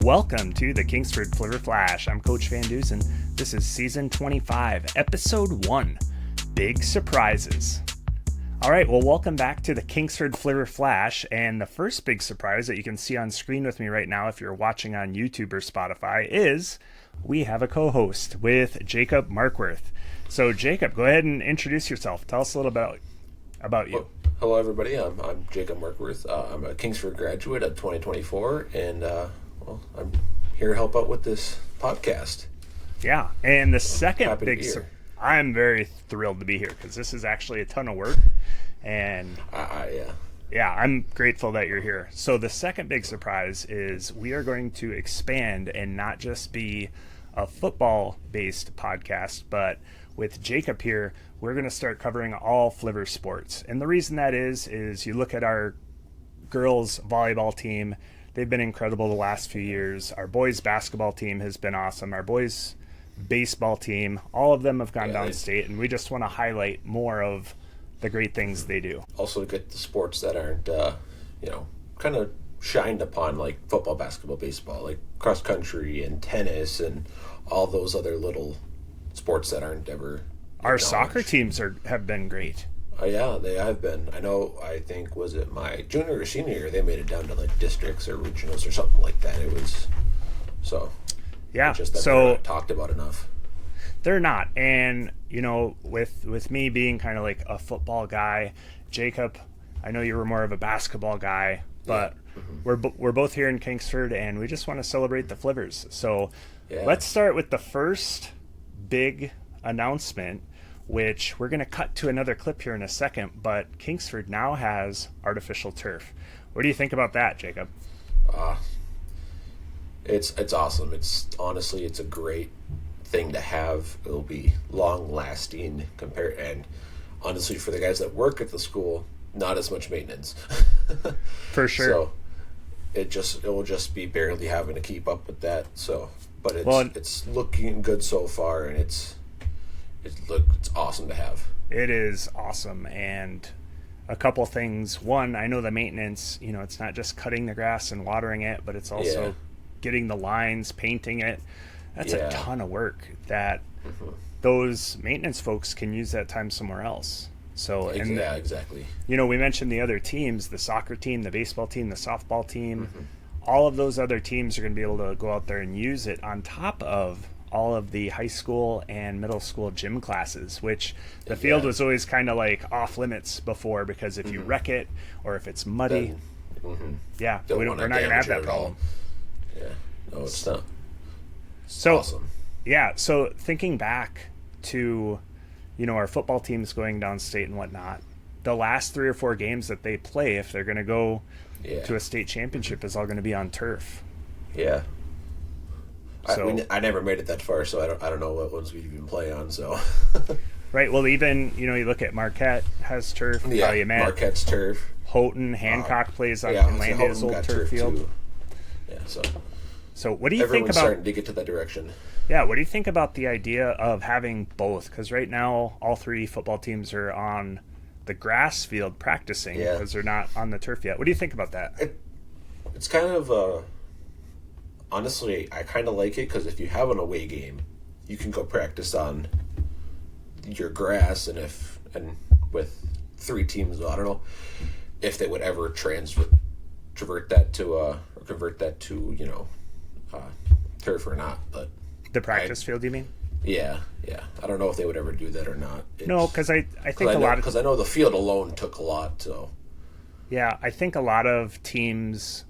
Welcome to the Kingsford Flivver Flash. I'm Coach Van Dusen. This is Season 25, Episode 1, Big Surprises. All right, well, welcome back to the Kingsford Flivver Flash, and the first big surprise that you can see on screen with me right now if you're watching on YouTube or Spotify is we have a co-host with Jacob Markworth. So, Jacob, go ahead and introduce yourself. Tell us a little bit about you. Well, hello, everybody. I'm Jacob Markworth. I'm a Kingsford graduate of 2024, and I'm here to help out with this podcast. Yeah, and the second big I'm very thrilled to be here because this is actually a ton of work, and yeah, I'm grateful that you're here. So the second big surprise is we are going to expand and not just be a football-based podcast, but with Jacob here, we're going to start covering all Flivver sports. And the reason that is you look at our girls volleyball team, they've been incredible the last few years. Our boys basketball team has been awesome. Our boys baseball team, all of them have gone downstate, and we just want to highlight more of the great things they do. Also get the sports that aren't, kind of shined upon, like football, basketball, baseball, like cross country and tennis and all those other little sports that aren't ever Our soccer teams have been great. Yeah, they have been. I think, was it my junior or senior year, they made it down to like districts or regionals or something like that. It was, so, yeah, just that they're not talked about enough. They're not. And, with me being kind of like a football guy, Jacob, I know you were more of a basketball guy, but we're both here in Kingsford, and we just want to celebrate the Flivvers. So let's start with the first big announcement, which we're going to cut to another clip here in a second, but Kingsford now has artificial turf. What do you think about that, Jacob? It's awesome. Honestly, it's a great thing to have. It'll be long lasting and honestly, for the guys that work at the school, not as much maintenance. For sure. So it will just be barely having to keep up with that. So, but it's looking good so far, and it's awesome to have. It is awesome. And a couple things. One, I know the maintenance, it's not just cutting the grass and watering it, but it's also getting the lines, painting it. That's a ton of work that those maintenance folks can use that time somewhere else. So, exactly. We mentioned the other teams, the soccer team, the baseball team, the softball team. All of those other teams are going to be able to go out there and use it on top of all of the high school and middle school gym classes, which the field was always kind of like off limits before, because if you wreck it or if it's muddy, we're not going to have that problem. Yeah, no, it's not. So awesome. Yeah, so thinking back to, our football teams going downstate and whatnot, the last 3 or 4 games that they play, if they're going to go to a state championship, is all going to be on turf. Yeah. So, I never made it that far, so I don't know what ones we even play on. So, right. Well, even you look at Marquette has turf. Yeah, Marquette's turf. Houghton, Hancock plays on Finlandia's old turf field. Too. Yeah. So what do you think about? Everyone's starting to get to that direction. Yeah. What do you think about the idea of having both? Because right now, all 3 football teams are on the grass field practicing because they're not on the turf yet. What do you think about that? It's kind of honestly, I kind of like it because if you have an away game, you can go practice on your grass, and with 3 teams, I don't know if they would ever convert that to turf or not. But the practice field, you mean? Yeah. I don't know if they would ever do that or not. No, because I think because I know the field alone took a lot. So yeah, I think a lot of teams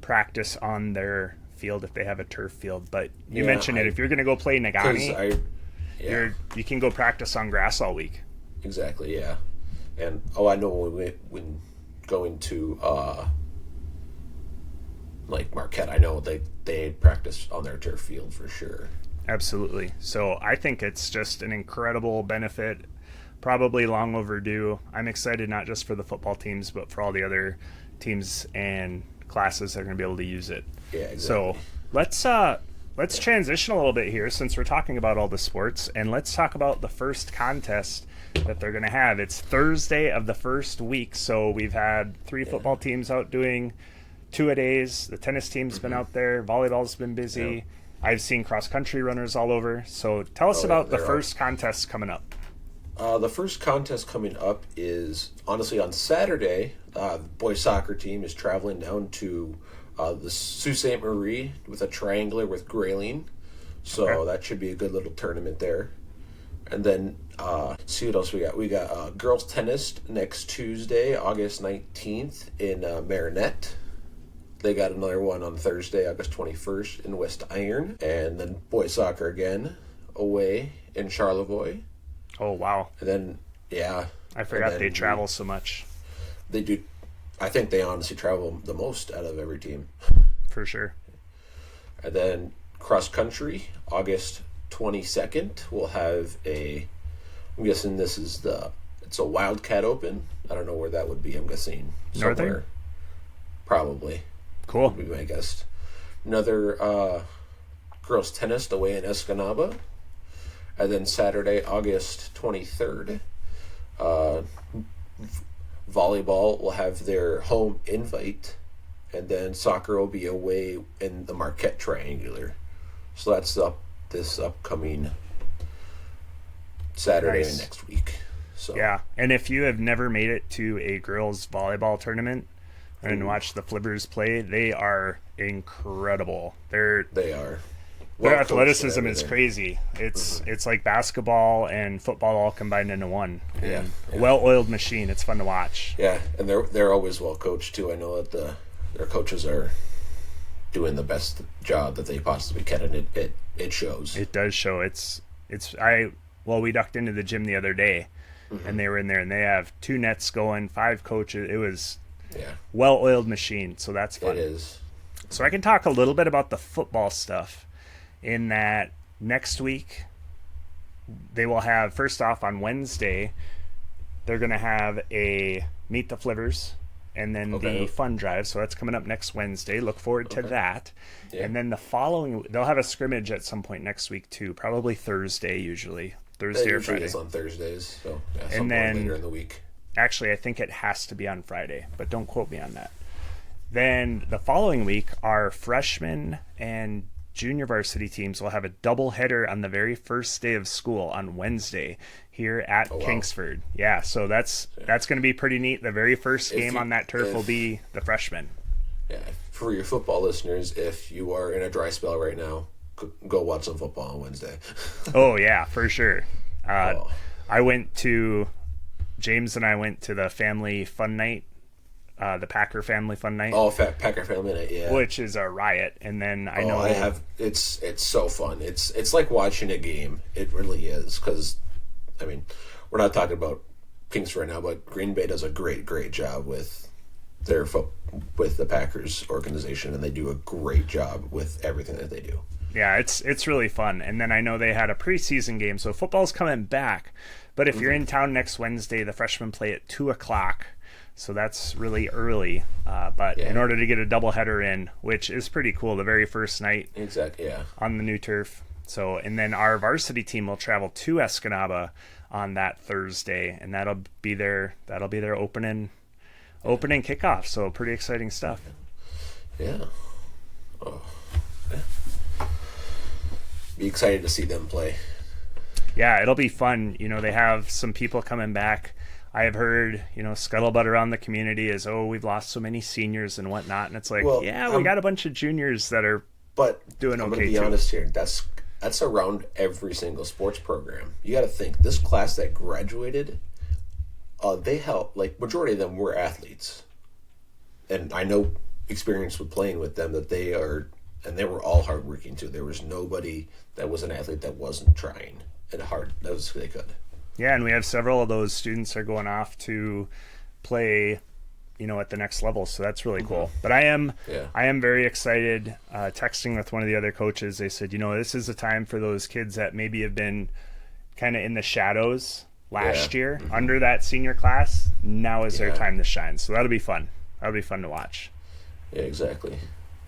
practice on their field if they have a turf field, but you mentioned it. If you're going to go play Nagani, you can go practice on grass all week. Exactly, yeah. And I know when going to like Marquette, I know they practice on their turf field for sure. Absolutely. So I think it's just an incredible benefit, probably long overdue. I'm excited not just for the football teams, but for all the other teams and classes that are going to be able to use it. Yeah, exactly. So let's transition a little bit here, since we're talking about all the sports, and let's talk about the first contest that they're going to have. It's Thursday of the first week, so we've had 3 football teams out doing two-a-days. The tennis team's been out there. Volleyball's been busy. I've seen cross-country runners all over. So tell us about the first contest coming up. The first contest coming up is, honestly, on Saturday. The boys soccer team is traveling down to the Sault Ste. Marie with a triangular with Grayling. So that should be a good little tournament there. And then, see what else we got. We got girls tennis next Tuesday, August 19th in Marinette. They got another one on Thursday, August 21st in West Iron. And then boys soccer again away in Charlevoix. Oh, wow. And then, I forgot they travel so much. They do. I think they honestly travel the most out of every team. For sure. And then cross country, August 22nd, we'll have I'm guessing it's a Wildcat Open. I don't know where that would be. I'm guessing somewhere. Northern? Probably. Cool. Would be my guess. Another girls tennis away in Escanaba. And then Saturday, August 23rd, volleyball will have their home invite, and then soccer will be away in the Marquette Triangular. So that's this upcoming Saturday and next week. So yeah, and if you have never made it to a girls volleyball tournament and watched the Flibbers play, they are incredible. They are. Their athleticism is crazy. It's like basketball and football all combined into one. Yeah. Well-oiled machine. It's fun to watch. Yeah, and they're always well coached too. I know that their coaches are doing the best job that they possibly can, and it shows. It does show. We ducked into the gym the other day, and they were in there, and they have 2 nets going, 5 coaches. It was well-oiled machine, so that's fun. It is. So I can talk a little bit about the football stuff. In that next week, they will have, first off on Wednesday, they're going to have a Meet the Flivvers and then the fun drive. So that's coming up next Wednesday. Look forward to that. Yeah. And then the following, they'll have a scrimmage at some point next week too, probably Thursday usually. Thursday or Friday. It's on Thursdays. So and then later in the week. Actually, I think it has to be on Friday, but don't quote me on that. Then the following week, our freshmen and junior varsity teams will have a double header on the very first day of school on Wednesday here at Kingsford. Yeah, so that's going to be pretty neat. The very first game on that turf will be the freshmen. Yeah, for your football listeners, if you are in a dry spell right now, go watch some football on Wednesday. Oh yeah, for sure. James and I went to the family fun night. The Packer family fun night. Oh, Packer family night, yeah. Which is a riot. And then it's so fun. It's like watching a game. It really is. Because, I mean, we're not talking about Kings right now, but Green Bay does a great job with with the Packers organization, and they do a great job with everything that they do. Yeah, it's really fun. And then I know they had a preseason game, so football's coming back. But if you're in town next Wednesday, the freshmen play at 2:00. So that's really early, but in order to get a doubleheader in, which is pretty cool, the very first night on the new turf. So, and then our varsity team will travel to Escanaba on that Thursday, and that'll be their opening kickoff. So pretty exciting stuff. Yeah. Oh. Yeah. Be excited to see them play. Yeah, it'll be fun. They have some people coming back. I have heard, scuttlebutt around the community is, we've lost so many seniors and whatnot. And it's like, we got a bunch of juniors that are doing okay too. I'm going to be honest here. That's around every single sports program. You got to think, this class that graduated, they helped, majority of them were athletes. And I know experience with playing with them that they were all hardworking too. There was nobody that was an athlete that wasn't trying and hard as they could. Yeah, and we have several of those students are going off to play, at the next level. So that's really cool. But I am very excited. Texting with one of the other coaches, they said, this is a time for those kids that maybe have been kind of in the shadows last year under that senior class. Now is their time to shine. So that'll be fun. That'll be fun to watch. Yeah, exactly.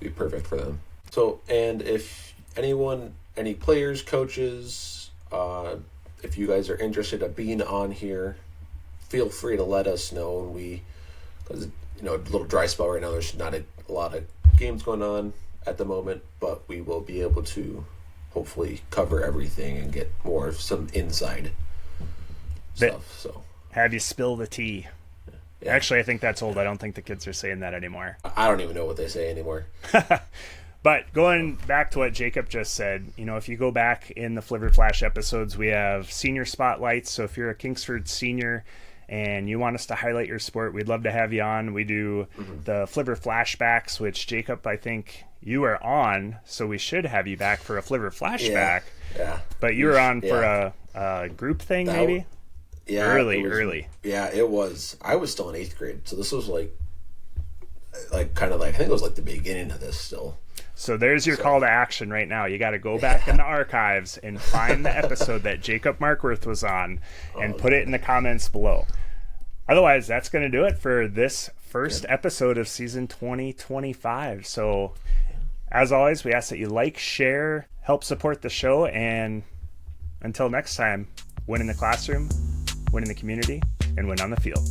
Be perfect for them. So, and if any players, coaches, if you guys are interested in being on here, feel free to let us know. Because a little dry spell right now, there's not a lot of games going on at the moment, but we will be able to hopefully cover everything and get more of some inside stuff. So, have you spilled the tea? Yeah. Actually, I think that's old. I don't think the kids are saying that anymore. I don't even know what they say anymore. But going back to what Jacob just said, you know, if you go back in the Flivver Flash episodes, we have senior spotlights. So if you're a Kingsford senior and you want us to highlight your sport, we'd love to have you on. We do the Flivver flashbacks, which Jacob, I think you are on, so we should have you back for a Flivver flashback. Yeah. But you were on for a group thing, maybe? Yeah. Early. Yeah, it was. I was still in 8th grade, so this was like kind of like, I think it was like the beginning of this still. So there's your call to action right now. You got to go back in the archives and find the episode that Jacob Markworth was on and put it in the comments below. Otherwise, that's going to do it for this first episode of season 2025. So as always, we ask that you like, share, help support the show, and until next time, win in the classroom, win in the community, and win on the field.